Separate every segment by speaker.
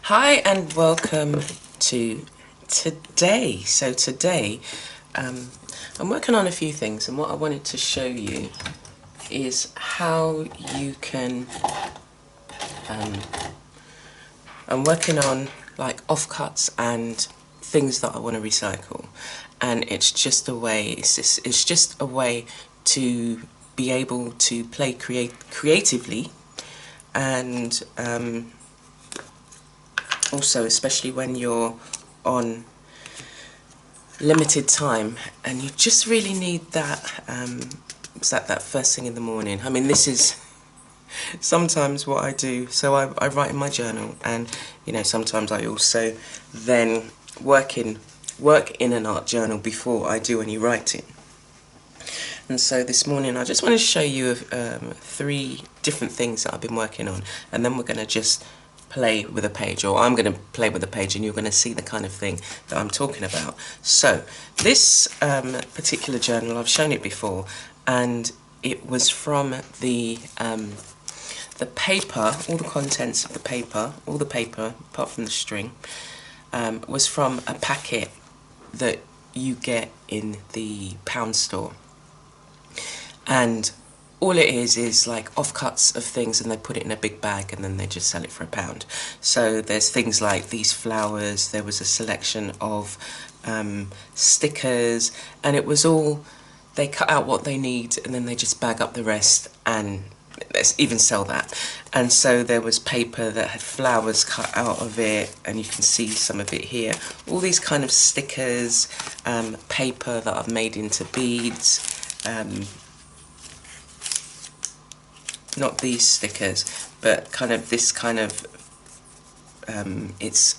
Speaker 1: Hi and welcome to today. So today I'm working on a few things, and what I wanted to show you is how you can I'm working on like offcuts and things that I want to recycle, and it's just a way it's just a way to be able to play creatively, and also especially when you're on limited time and you just really need that that first thing in the morning. I mean, this is sometimes what I do. So I write in my journal, and sometimes I also then work in an art journal before I do any writing. And so this morning I just want to show you 3 different things that I've been working on, and then we're going to just play with a page, or I'm going to play with a page, and you're going to see the kind of thing that I'm talking about. So this particular journal, I've shown it before, and it was from the paper, all the contents of the paper, all the paper apart from the string, was from a packet that you get in the pound store. And all it is like offcuts of things, and they put it in a big bag and then they just sell it for £1. So there's things like these flowers, there was a selection of stickers, and it was all, they cut out what they need and then they just bag up the rest and let's even sell that. And so there was paper that had flowers cut out of it, and you can see some of it here. All these kind of stickers, paper that I've made into beads, not these stickers, but kind of this kind of, it's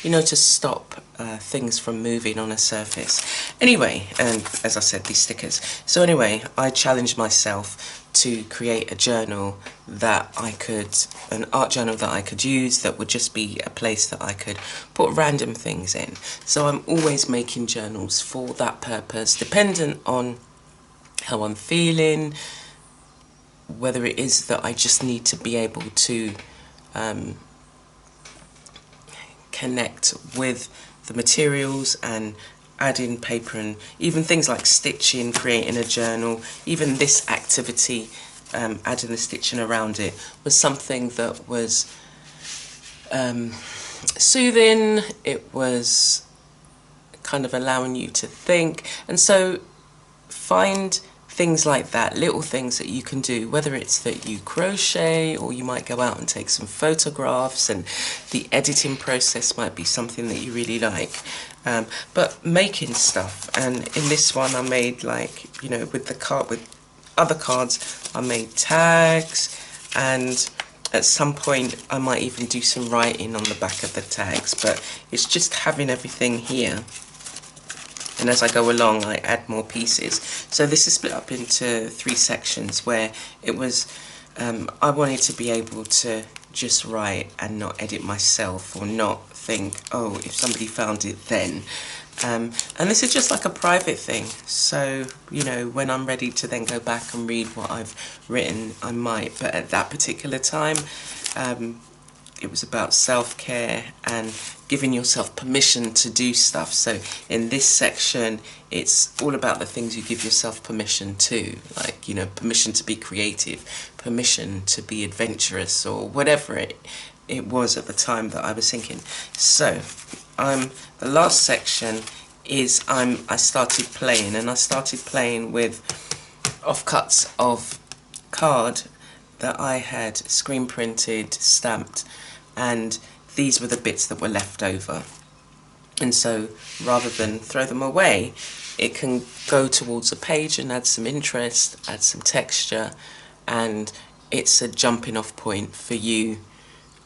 Speaker 1: to stop things from moving on a surface. Anyway, and as I said, these stickers. So anyway, I challenged myself to create a journal that an art journal that I could use, that would just be a place that I could put random things in. So I'm always making journals for that purpose, dependent on how I'm feeling, whether it is that I just need to be able to connect with the materials and add in paper, and even things like stitching, creating a journal. Even this activity, adding the stitching around it, was something that was soothing. It was kind of allowing you to think. And so find things like that, little things that you can do, whether it's that you crochet, or you might go out and take some photographs, and the editing process might be something that you really like. But making stuff, and in this one I made, like, with other cards, I made tags, and at some point I might even do some writing on the back of the tags, but it's just having everything here. And as I go along, I add more pieces. So this is split up into 3 sections, where it was, I wanted to be able to just write and not edit myself, or not think, oh, if somebody found it then. And this is just like a private thing. So, when I'm ready to then go back and read what I've written, I might. But at that particular time, it was about self-care and giving yourself permission to do stuff. So in this section, it's all about the things you give yourself permission to, like, permission to be creative, permission to be adventurous, or whatever it was at the time that I was thinking. So the last section is I started playing, and I started playing with offcuts of card that I had screen printed, stamped, and these were the bits that were left over. And so rather than throw them away, it can go towards a page and add some interest, add some texture, and it's a jumping off point for you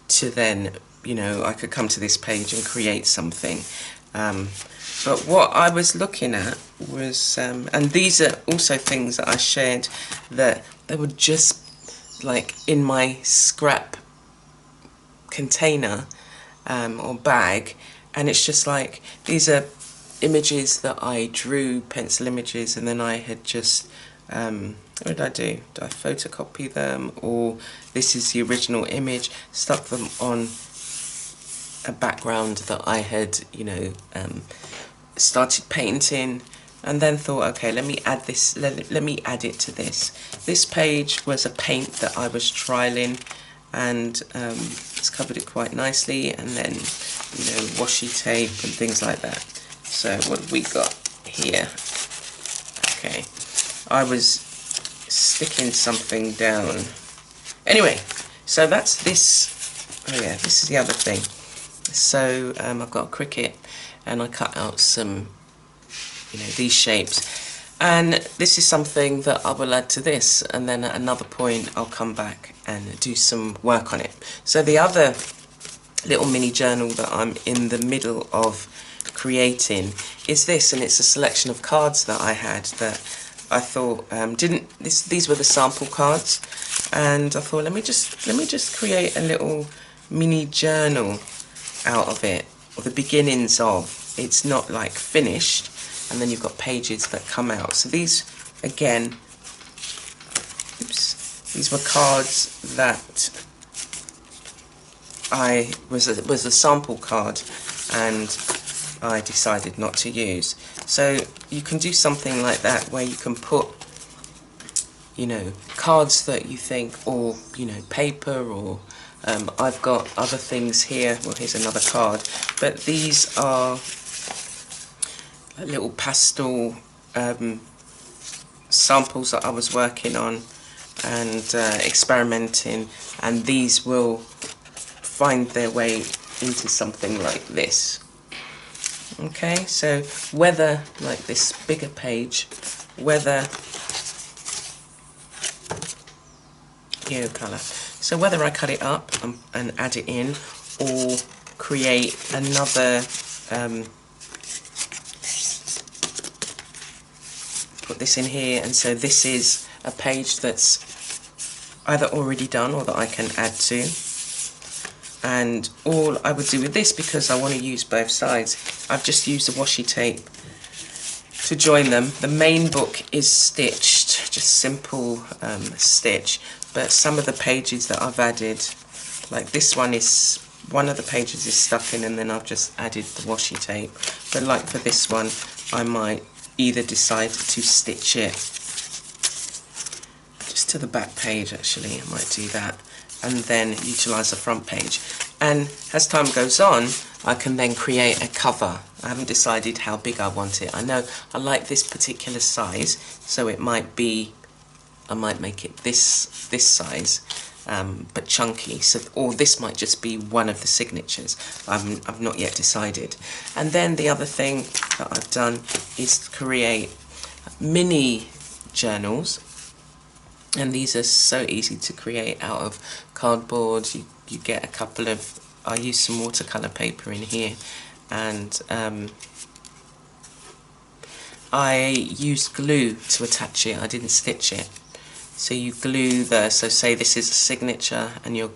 Speaker 1: to then, I could come to this page and create something. But what I was looking at was, and these are also things that I shared, that they were just like in my scrap container or bag, and it's just like, these are images that I drew, pencil images, and then I had just what did I do? Did I photocopy them, or this is the original image, stuck them on a background that I had, you know, started painting, and then thought, okay, let me add this, let me add it to this. This page was a paint that I was trialing, and it's covered it quite nicely, and then, you know, washi tape and things like that. So what have we got here? Okay, I was sticking something down. Anyway, so that's this. Oh yeah, this is the other thing. So I've got a cricket, and I cut out some, you know, these shapes, and this is something that I will add to this, and then at another point I'll come back and do some work on it. So the other little mini journal that I'm in the middle of creating is this, and it's a selection of cards that I had that I thought these were the sample cards, and I thought let me just create a little mini journal out of it, or the beginnings of. It's not like finished, and then you've got pages that come out. So these, again, these were cards that was a sample card, and I decided not to use. So you can do something like that, where you can put, you know, cards that you think, or, you know, paper, or I've got other things here. Well, here's another card, but these are little pastel samples that I was working on and experimenting, and these will find their way into something like this. Okay, so whether, like this bigger page, whether yellow colour, so whether I cut it up and add it in, or create another put this in here, and so this is a page that's either already done or that I can add to. And all I would do with this, because I want to use both sides, I've just used the washi tape to join them. The main book is stitched, just simple stitch, but some of the pages that I've added, like this one is, one of the pages is stuck in, and then I've just added the washi tape. But like for this one, I might either decide to stitch it just to the back page, actually, I might do that, and then utilise the front page. And as time goes on, I can then create a cover. I haven't decided how big I want it. I know I like this particular size, so it might be, I might make it this size, but chunky. So, or this might just be one of the signatures. I've not yet decided. And then the other thing that I've done is create mini journals. And these are so easy to create out of cardboard. You get a couple of, I use some watercolour paper in here, and I used glue to attach it. I didn't stitch it. So you glue so say this is a signature, and you're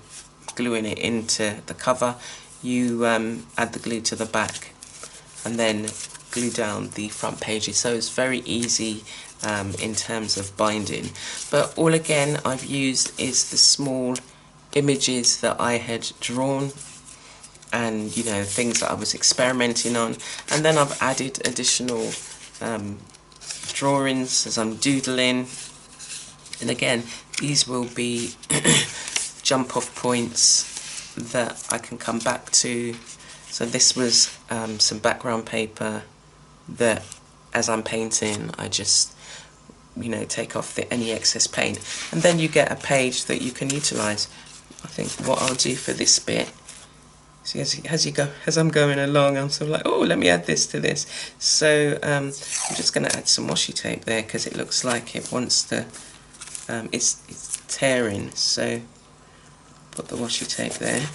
Speaker 1: gluing it into the cover. You add the glue to the back, and then glue down the front pages. So it's very easy in terms of binding. But all again I've used is the small images that I had drawn, and, you know, things that I was experimenting on, and then I've added additional drawings as I'm doodling. And again, these will be jump off points that I can come back to. So this was some background paper that, as I'm painting, I just, you know, take off any excess paint, and then you get a page that you can utilise. I think what I'll do for this bit, see, as I'm going along, I'm sort of like, oh, let me add this to this. So I'm just going to add some washi tape there, because it looks like it wants to, it's tearing, so put the washi tape there.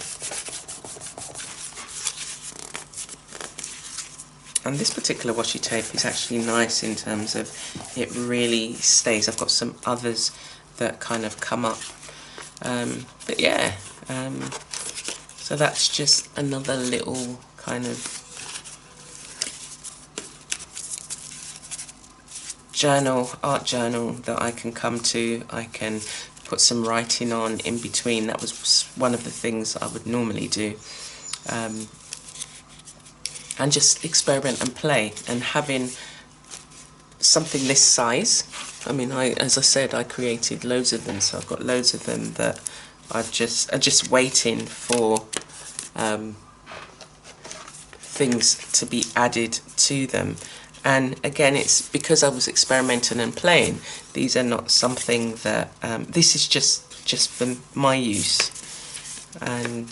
Speaker 1: And this particular washi tape is actually nice in terms of it really stays. I've got some others that kind of come up. But yeah, so that's just another little kind of art journal that I can come to. I can put some writing on in between. That was one of the things I would normally do. and just experiment and play. And having something this size, I mean, as I said, I created loads of them, so I've got loads of them that are just waiting for things to be added to them. And again, it's because I was experimenting and playing. These are not something that this is just for my use, and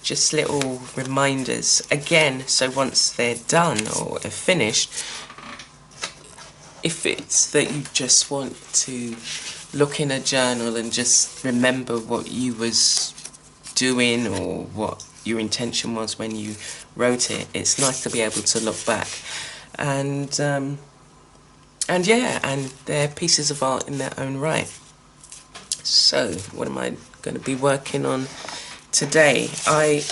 Speaker 1: just little reminders again, so once they're done or are finished, if it's that you just want to look in a journal and just remember what you was doing or what your intention was when you wrote it, it's nice to be able to look back. And yeah, and they're pieces of art in their own right. So what am I going to be working on today? I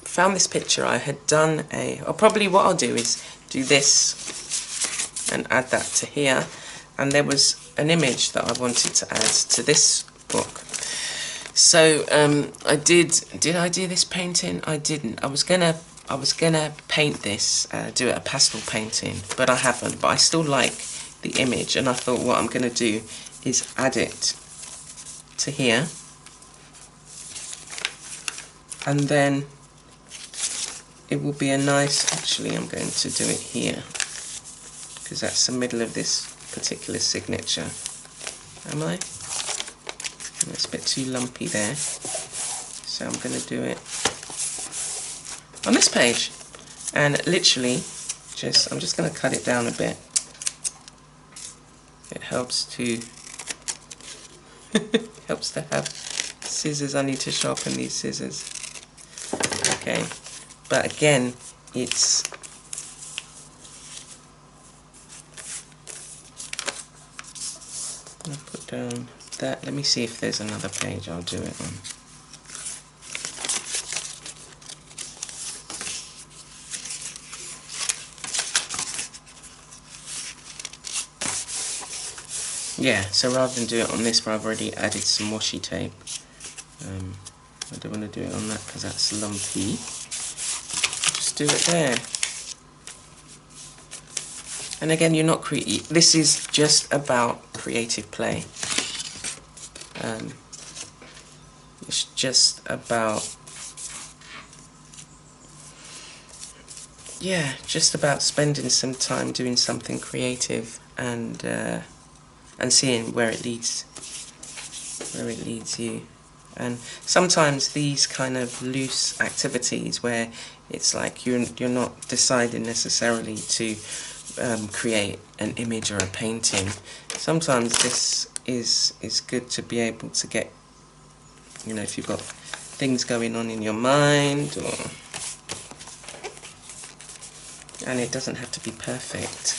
Speaker 1: found this picture. I had done or probably what I'll do is do this and add that to here, and there was an image that I wanted to add to this book. So I did I do this painting? I didn't. I was gonna paint this, do it a pastel painting, but I haven't. But I still like the image, and I thought what I'm gonna do is add it to here, and then it will be a nice, actually I'm going to do it here because that's the middle of this particular signature. Am I? It's a bit too lumpy there, so I'm going to do it on this page, and literally I'm just going to cut it down a bit. It helps to helps to have scissors. I need to sharpen these scissors. Okay, but again, it's I'll put down that. Let me see if there's another page I'll do it on. Yeah, so rather than do it on this, where I've already added some washi tape, I don't want to do it on that because that's lumpy. Just do it there. And again, you're not this is just about creative play. It's just about, yeah, just about spending some time doing something creative and seeing where it leads you. And sometimes these kind of loose activities where it's like you're not deciding necessarily to create an image or a painting, sometimes this is good to be able to get, you know, if you've got things going on in your mind, and it doesn't have to be perfect,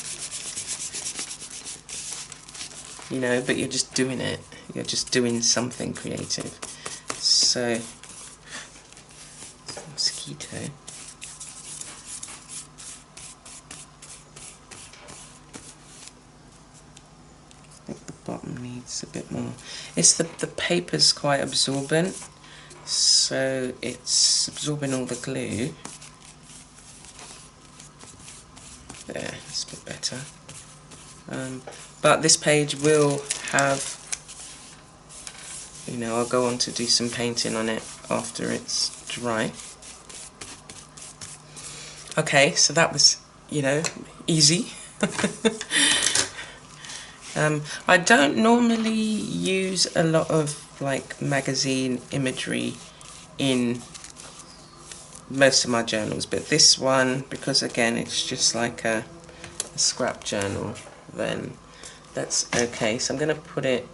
Speaker 1: you know, but you're just doing it, you're just doing something creative. So, mosquito. I think the bottom needs a bit more. It's the paper's quite absorbent, so it's absorbing all the glue. There, it's a bit better. But this page will have, you know, I'll go on to do some painting on it after it's dry. Okay, so that was, you know, easy. I don't normally use a lot of like magazine imagery in most of my journals, but this one, because again it's just like a scrap journal, then that's okay. So I'm going to put it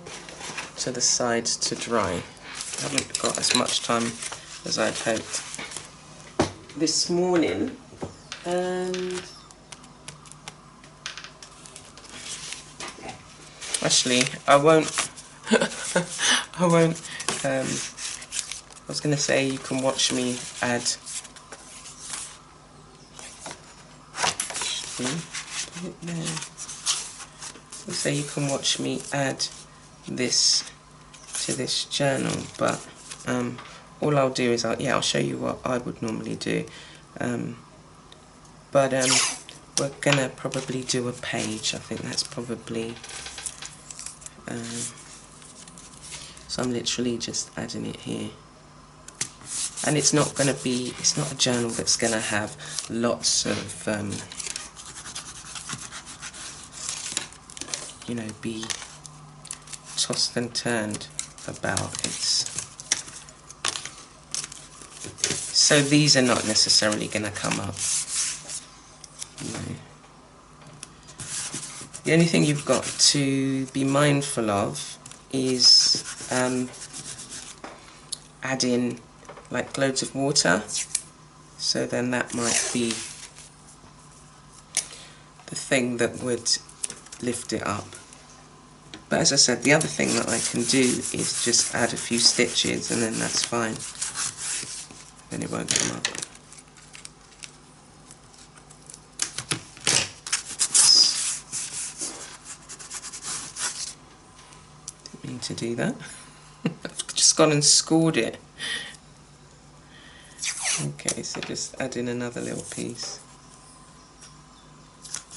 Speaker 1: to the side to dry. I haven't got as much time as I'd hoped this morning, and actually I won't I was going to say you can watch me add so you can watch me add this to this journal, but all I'll do is I'll show you what I would normally do. But we're gonna probably do a page. I think that's probably, so I'm literally just adding it here. And it's not going to be, it's not a journal that's going to have lots of, you know, be tossed and turned about. So these are not necessarily going to come up. No. The only thing you've got to be mindful of is add in like loads of water, so then that might be the thing that would lift it up. But as I said, the other thing that I can do is just add a few stitches and then that's fine. Then it won't come up. Didn't mean to do that. I've just gone and scored it. Okay, so just add in another little piece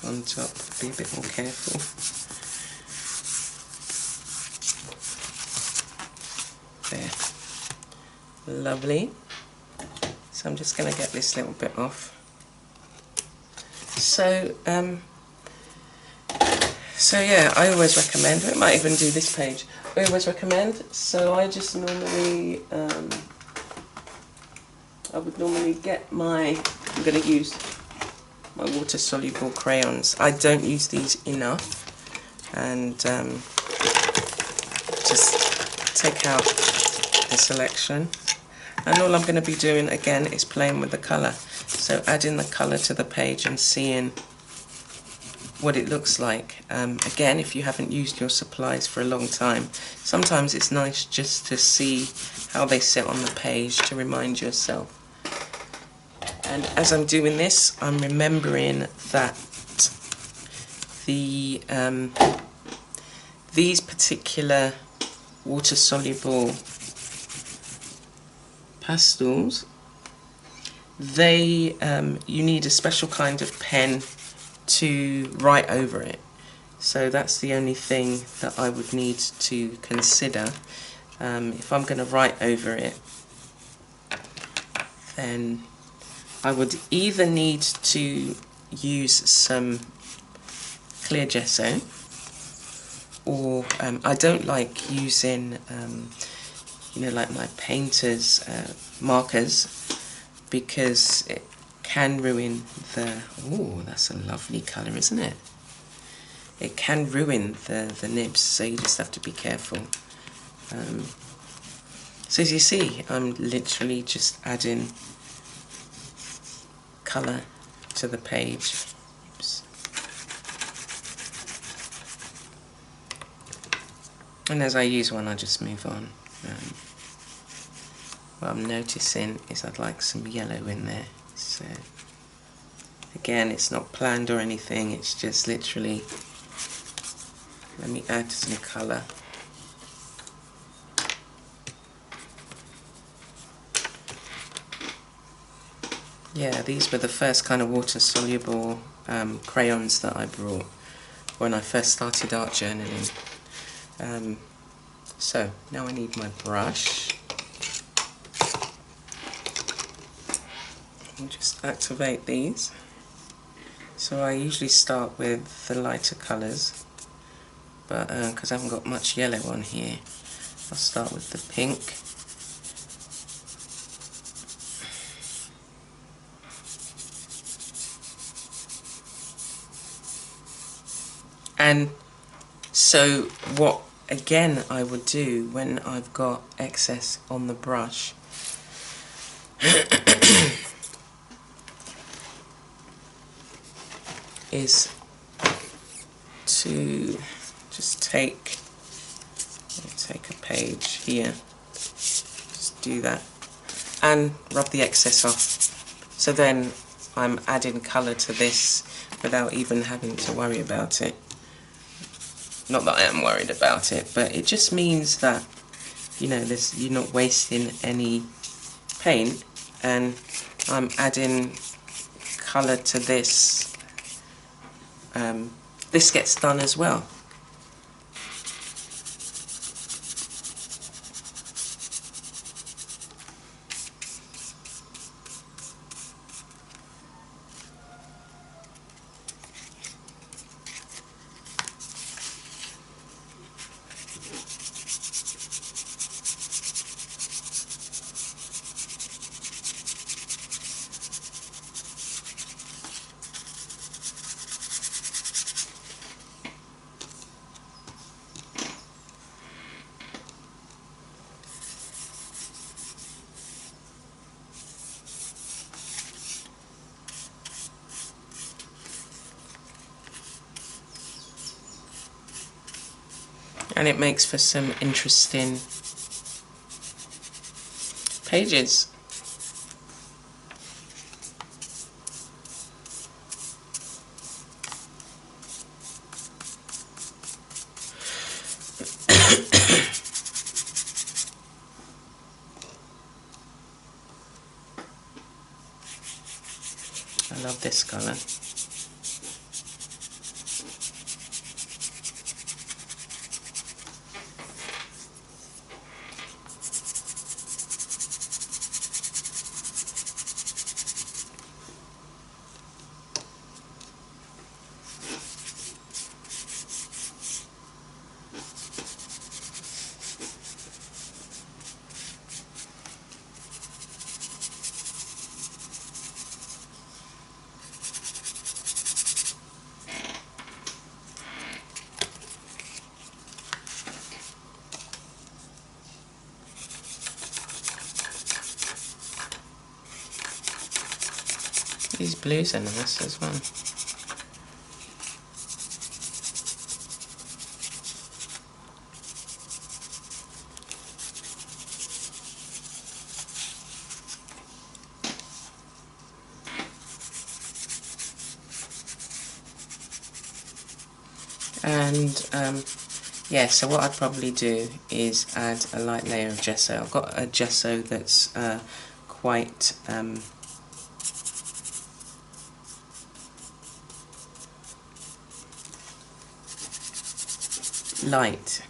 Speaker 1: on top. Be a bit more careful. There. Lovely. So I'm just going to get this little bit off. So yeah, I always recommend, we might even do this page, I always recommend, so I just normally, I would normally get my, I'm going to use my water-soluble crayons. I don't use these enough, and just take out the selection. And all I'm going to be doing again is playing with the colour. So adding the colour to the page and seeing what it looks like. Again, if you haven't used your supplies for a long time, sometimes it's nice just to see how they sit on the page to remind yourself. And as I'm doing this, I'm remembering that the these particular water-soluble pastels, they you need a special kind of pen to write over it. So that's the only thing that I would need to consider. If I'm going to write over it, then I would either need to use some clear gesso, or I don't like using you know, like my painter's markers, because it can ruin the, oh, that's a lovely colour, isn't it? It can ruin the nibs, so you just have to be careful. So as you see, I'm literally just adding colour to the page. Oops. And as I use one, I just move on. What I'm noticing is I'd like some yellow in there. So again, it's not planned or anything, it's just literally, let me add some colour. Yeah, these were the first kind of water-soluble crayons that I brought when I first started art journaling. So, now I need my brush. I'll just activate these. So I usually start with the lighter colours, but because I haven't got much yellow on here, I'll start with the pink. And so what again I would do when I've got excess on the brush is to just take a page here, just do that and rub the excess off. So then I'm adding colour to this without even having to worry about it. Not that I am worried about it, but it just means that, you know, you're not wasting any paint, and I'm adding colour to this, this gets done as well. And it makes for some interesting pages. I love this colour. These blues are nice as well. And yeah, so what I'd probably do is add a light layer of gesso. I've got a gesso that's quite light,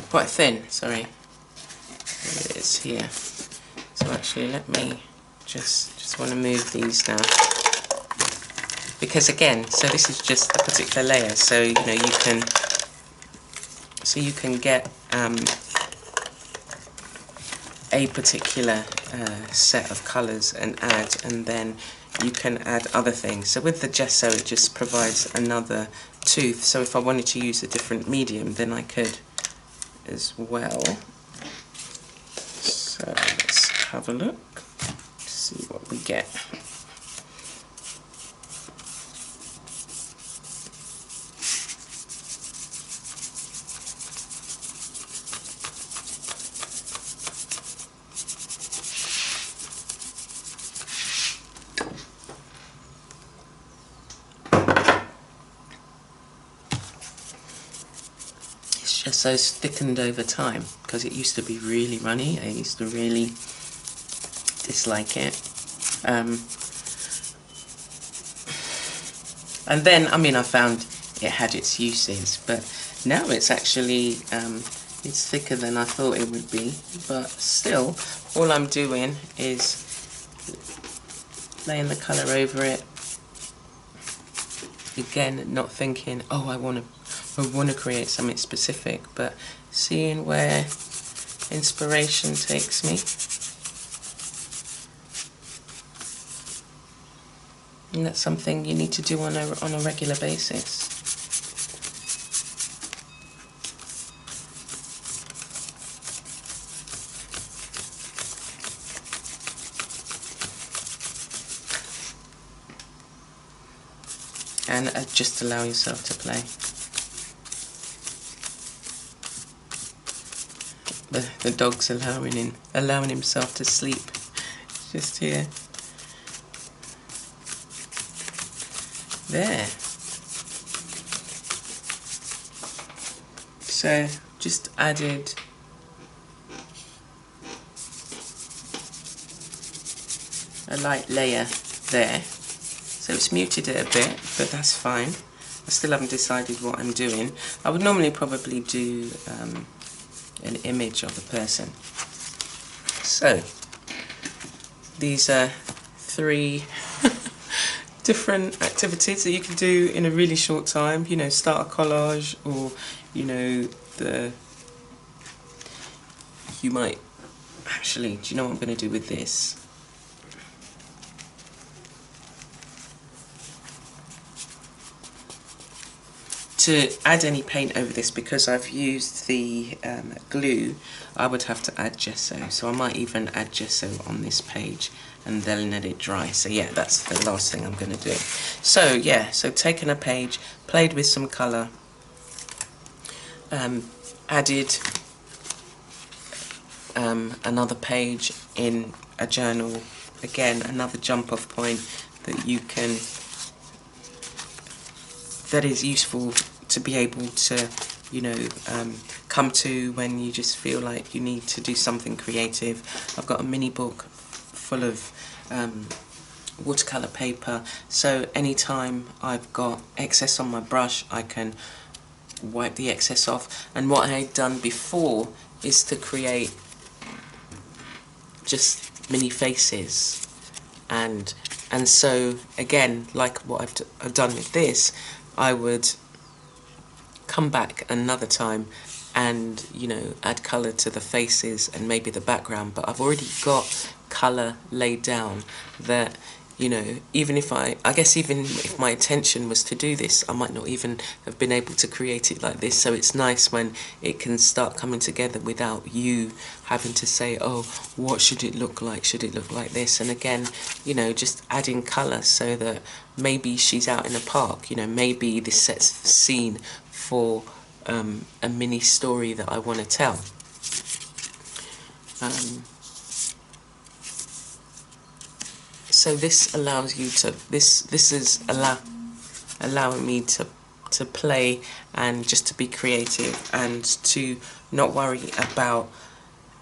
Speaker 1: quite thin, sorry. There it is here. So actually let me just want to move these now. Because again, so this is just a particular layer, so you know you can get a particular set of colours and add, and then you can add other things. So with the gesso it just provides another tooth, so if I wanted to use a different medium then I could as well. So let's have a look, see what we get. So thickened over time because it used to be really runny. I used to really dislike it, and then I mean I found it had its uses, but now it's actually it's thicker than I thought it would be. But still, all I'm doing is laying the colour over it again, not thinking, oh, I want to create something specific, but seeing where inspiration takes me. And that's something you need to do on a regular basis. And just allow yourself to play. The dog's allowing himself to sleep. Just here. There. So just added a light layer there. So it's muted it a bit, but that's fine. I still haven't decided what I'm doing. I would normally probably do an image of the person. So these are 3 different activities that you can do in a really short time. You know, start a collage, or you know, you might actually, do you know what I'm going to do with this? To add any paint over this, because I've used the glue, I would have to add gesso. So I might even add gesso on this page and then let it dry. So yeah, that's the last thing I'm going to do. So yeah, so taken a page, played with some colour, added another page in a journal. Again, another jump off point that you can, that is useful to be able to, you know, come to when you just feel like you need to do something creative. I've got a mini book full of watercolour paper, so anytime I've got excess on my brush, I can wipe the excess off. And what I had done before is to create just mini faces, and so again, like what I've done with this, I would come back another time and, you know, add colour to the faces and maybe the background, but I've already got colour laid down that, you know, even if I guess even if my intention was to do this, I might not even have been able to create it like this. So it's nice when it can start coming together without you having to say, oh, what should it look like? Should it look like this? And again, you know, just adding colour so that maybe she's out in a park, you know, maybe this sets the scene for a mini story that I want to tell. So this allows you to, this is allowing me to play and just to be creative and to not worry about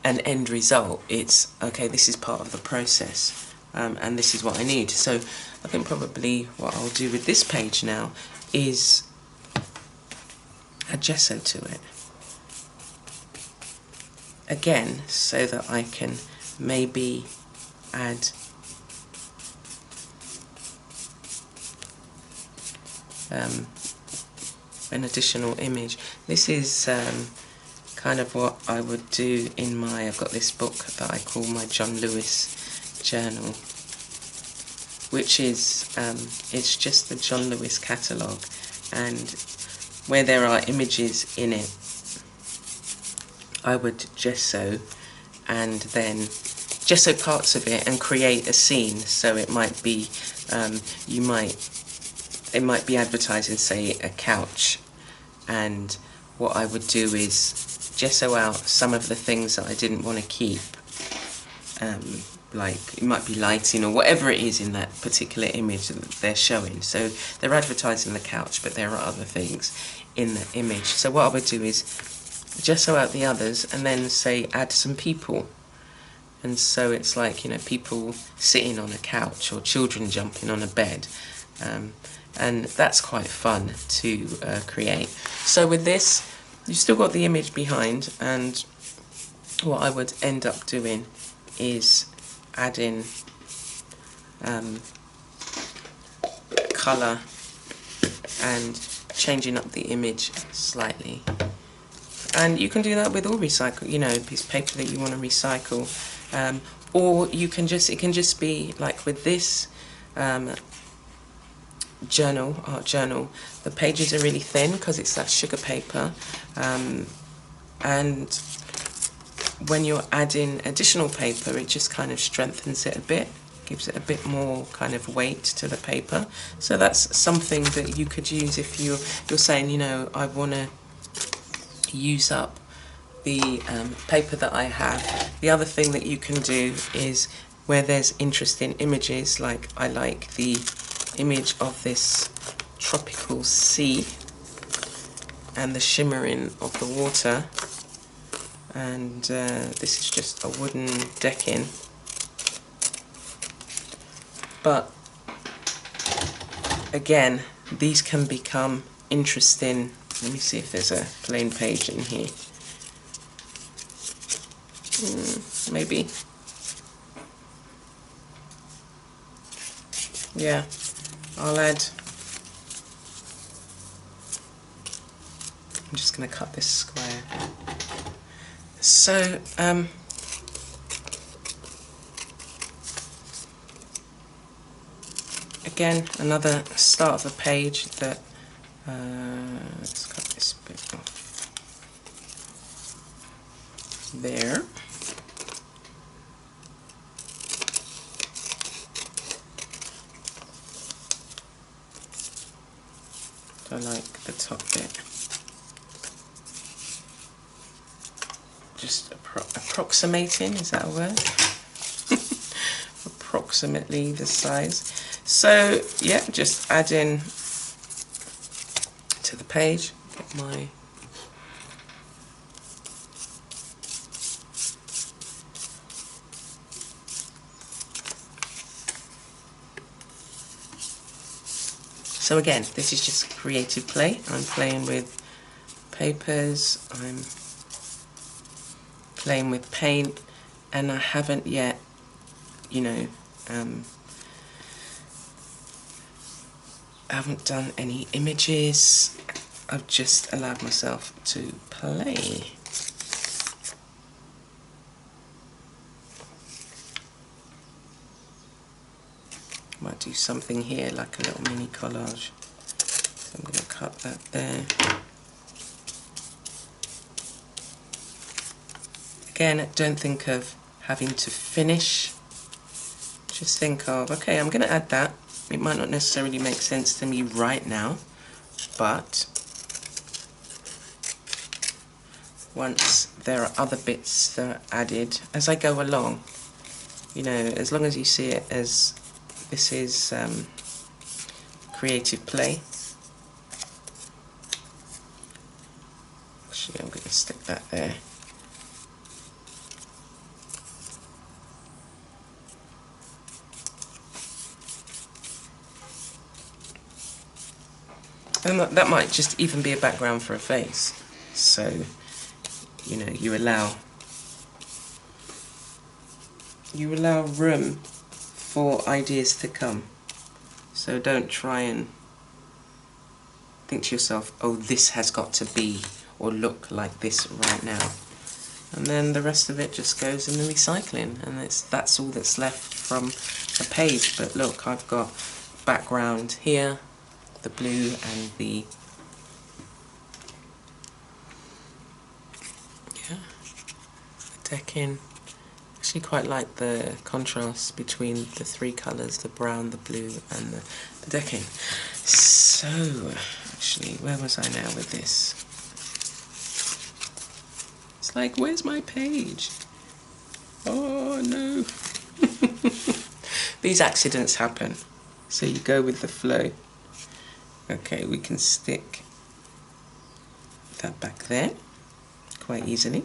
Speaker 1: an end result. It's okay, this is part of the process, and this is what I need. So I think probably what I'll do with this page now is add gesso to it again, so that I can maybe add an additional image. This is kind of what I would do in my, I've got this book that I call my John Lewis journal, which is, it's just the John Lewis catalogue, and where there are images in it, I would gesso and then gesso parts of it and create a scene. So it might be, it might be advertising, say, a couch, and what I would do is gesso out some of the things that I didn't want to keep, like it might be lighting or whatever it is in that particular image that they're showing. So they're advertising the couch, but there are other things in the image. So what I would do is gesso out the others and then say add some people. And so it's like, you know, people sitting on a couch or children jumping on a bed. And that's quite fun to create. So with this, you've still got the image behind, and what I would end up doing is adding colour and changing up the image slightly. And you can do that with all recycle, you know, piece of paper that you want to recycle, or you can just, it can just be like with this journal, art journal, the pages are really thin because it's that sugar paper, and when you're adding additional paper, it just kind of strengthens it a bit, gives it a bit more kind of weight to the paper. So that's something that you could use if you're saying, you know, I want to use up the paper that I have. The other thing that you can do is where there's interesting images, like I like the image of this tropical sea and the shimmering of the water, and this is just a wooden decking, But again, these can become interesting. Let me see if there's a plain page in here. Maybe. Yeah, I'll add. I'm just going to cut this square. So, again, another start of a page that, let's cut this bit off. There. I like the top bit. Just approximating, is that a word? Approximately the size. So yeah, just add in to the page. Get my so again, this is just creative play. I'm playing with papers, I'm playing with paint, and I haven't yet, you know, I haven't done any images. I've just allowed myself to play. Might do something here like a little mini collage. So I'm going to cut that there. Again, don't think of having to finish. Just think of, okay, I'm going to add that. It might not necessarily make sense to me right now, but once there are other bits that are added as I go along, you know, as long as you see it as this is creative play. Actually, I'm going to stick that there. And that might just even be a background for a face. So, you know, you allow room for ideas to come. So don't try and think to yourself, oh, this has got to be or look like this right now. And then the rest of it just goes in the recycling, and that's all that's left from a page. But look, I've got background here, the blue and the decking. Actually quite like the contrast between the three colours, the brown, the blue and the decking. So actually, where was I now with this? It's like, where's my page? Oh no. These accidents happen, so you go with the flow. Okay, we can stick that back there quite easily.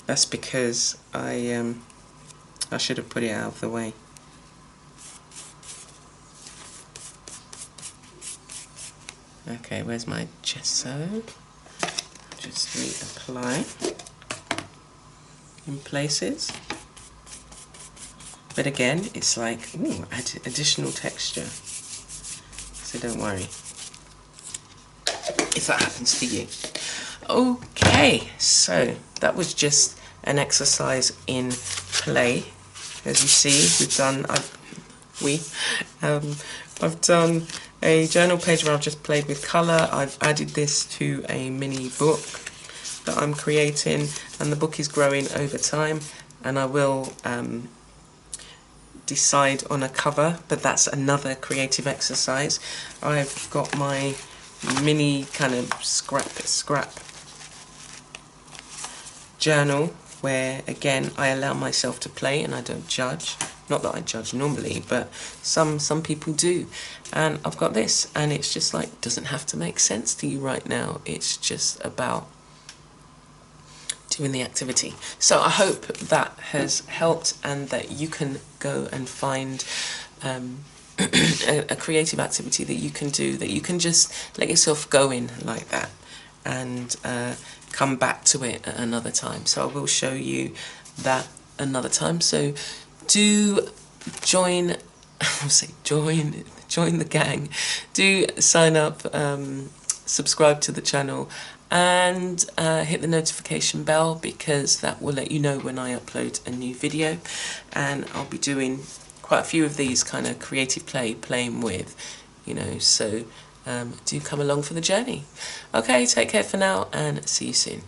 Speaker 1: That's because I should have put it out of the way. Okay, where's my gesso? Just reapply in places. But again, it's like, ooh, add additional texture. So don't worry if that happens to you. Okay, so that was just an exercise in play. As you see, I've done a journal page where I've just played with colour. I've added this to a mini book that I'm creating, and the book is growing over time, and I will decide on a cover, but that's another creative exercise. I've got my mini kind of scrap journal where again I allow myself to play and I don't judge. Not that I judge normally, but some people do. And I've got this, and it's just like, doesn't have to make sense to you right now. It's just about doing the activity. So I hope that has helped, and that you can go and find a creative activity that you can do, that you can just let yourself go in like that, and come back to it at another time. So I will show you that another time. So do join, I'll say join the gang. Do sign up, subscribe to the channel, and hit the notification bell, because that will let you know when I upload a new video. And I'll be doing quite a few of these kind of creative playing with, you know, so do come along for the journey. Okay, take care for now, and see you soon.